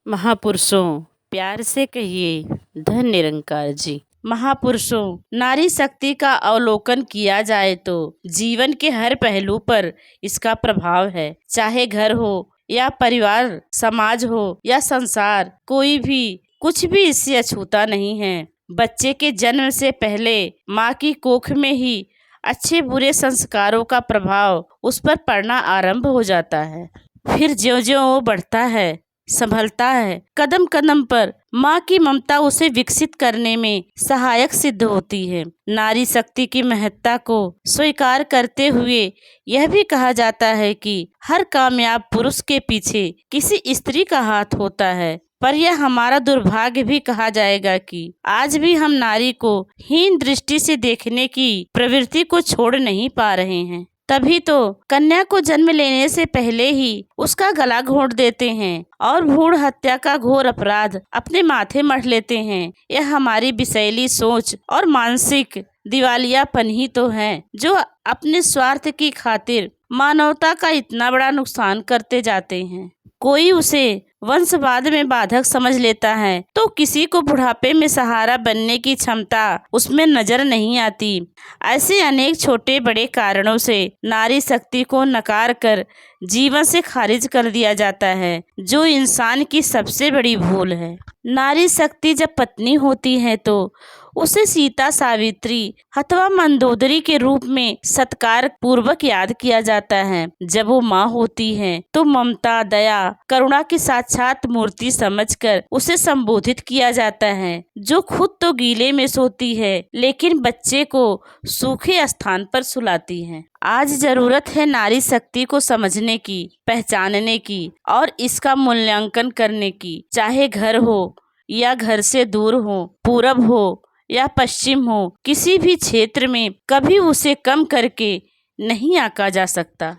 महापुरुषों, प्यार से कहिए धन निरंकार जी। महापुरुषों, नारी शक्ति का अवलोकन किया जाए तो जीवन के हर पहलू पर इसका प्रभाव है। चाहे घर हो या परिवार, समाज हो या संसार, कोई भी कुछ भी इससे अछूता नहीं है। बच्चे के जन्म से पहले माँ की कोख में ही अच्छे बुरे संस्कारों का प्रभाव उस पर पड़ना आरंभ हो जाता है। फिर ज्यों-ज्यों वो बढ़ता है, संभलता है, कदम कदम पर माँ की ममता उसे विकसित करने में सहायक सिद्ध होती है। नारी शक्ति की महत्ता को स्वीकार करते हुए यह भी कहा जाता है कि हर कामयाब पुरुष के पीछे किसी स्त्री का हाथ होता है। पर यह हमारा दुर्भाग्य भी कहा जाएगा कि आज भी हम नारी को हीन दृष्टि से देखने की प्रवृत्ति को छोड़ नहीं पा रहे हैं। तभी तो कन्या को जन्म लेने से पहले ही उसका गला घोंट देते हैं और भ्रूण हत्या का घोर अपराध अपने माथे मढ़ लेते हैं। यह हमारी विषैली सोच और मानसिक दिवालियापन ही तो है जो अपने स्वार्थ की खातिर मानवता का इतना बड़ा नुकसान करते जाते हैं। कोई उसे वंशवाद में बाधक समझ लेता है तो किसी को बुढ़ापे में सहारा बनने की क्षमता उसमें नजर नहीं आती। ऐसे अनेक छोटे बड़े कारणों से नारी शक्ति को नकार कर जीवन से खारिज कर दिया जाता है, जो इंसान की सबसे बड़ी भूल है। नारी शक्ति जब पत्नी होती है तो उसे सीता, सावित्री अथवा मंदोदरी के रूप में सत्कार पूर्वक याद किया जाता है। जब वो माँ होती है तो ममता, दया, करुणा की साक्षात मूर्ति समझकर उसे संबोधित किया जाता है, जो खुद तो गीले में सोती है लेकिन बच्चे को सूखे स्थान पर सुलाती है। आज जरूरत है नारी शक्ति को समझने की, पहचानने की और इसका मूल्यांकन करने की। चाहे घर हो या घर से दूर हो, पूरब हो या पश्चिम हो, किसी भी क्षेत्र में कभी उसे कम करके नहीं आंका जा सकता।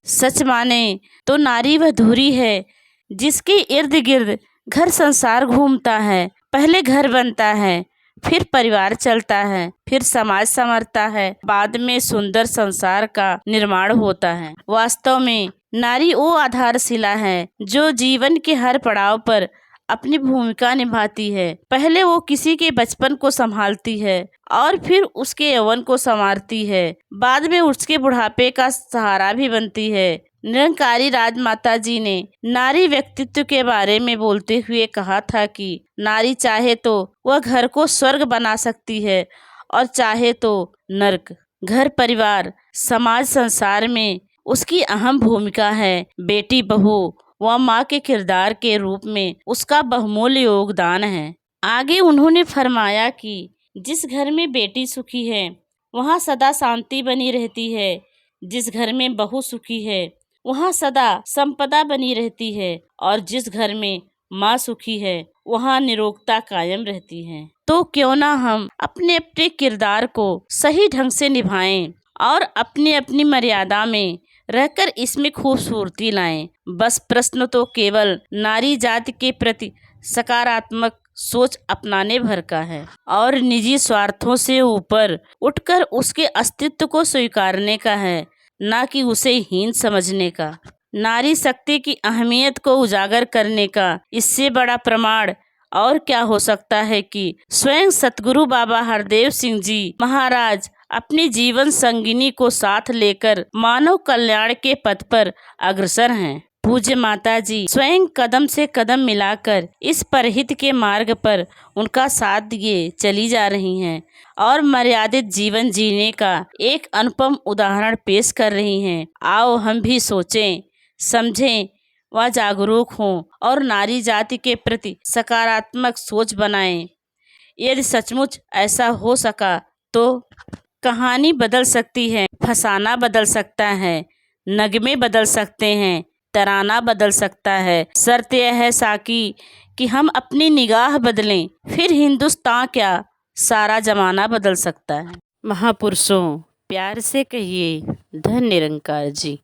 सच माने तो नारी वह धुरी है जिसके इर्द गिर्द घर संसार घूमता है। पहले घर बनता है, फिर परिवार चलता है, फिर समाज संवरता है, बाद में सुंदर संसार का निर्माण होता है। वास्तव में नारी वो आधारशिला है जो जीवन के हर पड़ाव पर अपनी भूमिका निभाती है। पहले वो किसी के बचपन को संभालती है और फिर उसके यौवन को संवारती है, बाद में उसके बुढ़ापे का सहारा भी बनती है। निरंकारी राजमाता जी ने नारी व्यक्तित्व के बारे में बोलते हुए कहा था कि नारी चाहे तो वह घर को स्वर्ग बना सकती है और चाहे तो नर्क। घर, परिवार, समाज, संसार में उसकी अहम भूमिका है। बेटी, बहू व माँ के किरदार के रूप में उसका बहुमूल्य योगदान है। आगे उन्होंने फरमाया कि जिस घर में बेटी सुखी है वहाँ सदा शांति बनी रहती है, जिस घर में बहू सुखी है वहाँ सदा संपदा बनी रहती है और जिस घर में माँ सुखी है वहाँ निरोगता कायम रहती है। तो क्यों ना हम अपने अपने किरदार को सही ढंग से निभाएं और अपनी अपनी मर्यादा में रहकर इसमें खूबसूरती लाएं। बस प्रश्न तो केवल नारी जाति के प्रति सकारात्मक सोच अपनाने भर का है और निजी स्वार्थों से ऊपर उठकर उसके अस्तित्व को स्वीकारने का है, ना कि उसे हीन समझने का। नारी शक्ति की अहमियत को उजागर करने का इससे बड़ा प्रमाण और क्या हो सकता है कि स्वयं सतगुरु बाबा हरदेव सिंह जी महाराज अपनी जीवन संगिनी को साथ लेकर मानव कल्याण के पथ पर अग्रसर हैं। पूज्य माता जी स्वयं कदम से कदम मिलाकर इस परहित के मार्ग पर उनका साथ दिए चली जा रही हैं और मर्यादित जीवन जीने का एक अनुपम उदाहरण पेश कर रही हैं। आओ हम भी सोचें, समझें व जागरूक हों और नारी जाति के प्रति सकारात्मक सोच बनाएं। यदि सचमुच ऐसा हो सका तो कहानी बदल सकती है, फसाना बदल सकता है, नगमे बदल सकते हैं, तराना बदल सकता है। शर्त यह है साकी कि हम अपनी निगाह बदलें, फिर हिंदुस्तान क्या सारा जमाना बदल सकता है। महापुरुषों, प्यार से कहिए धन निरंकार जी।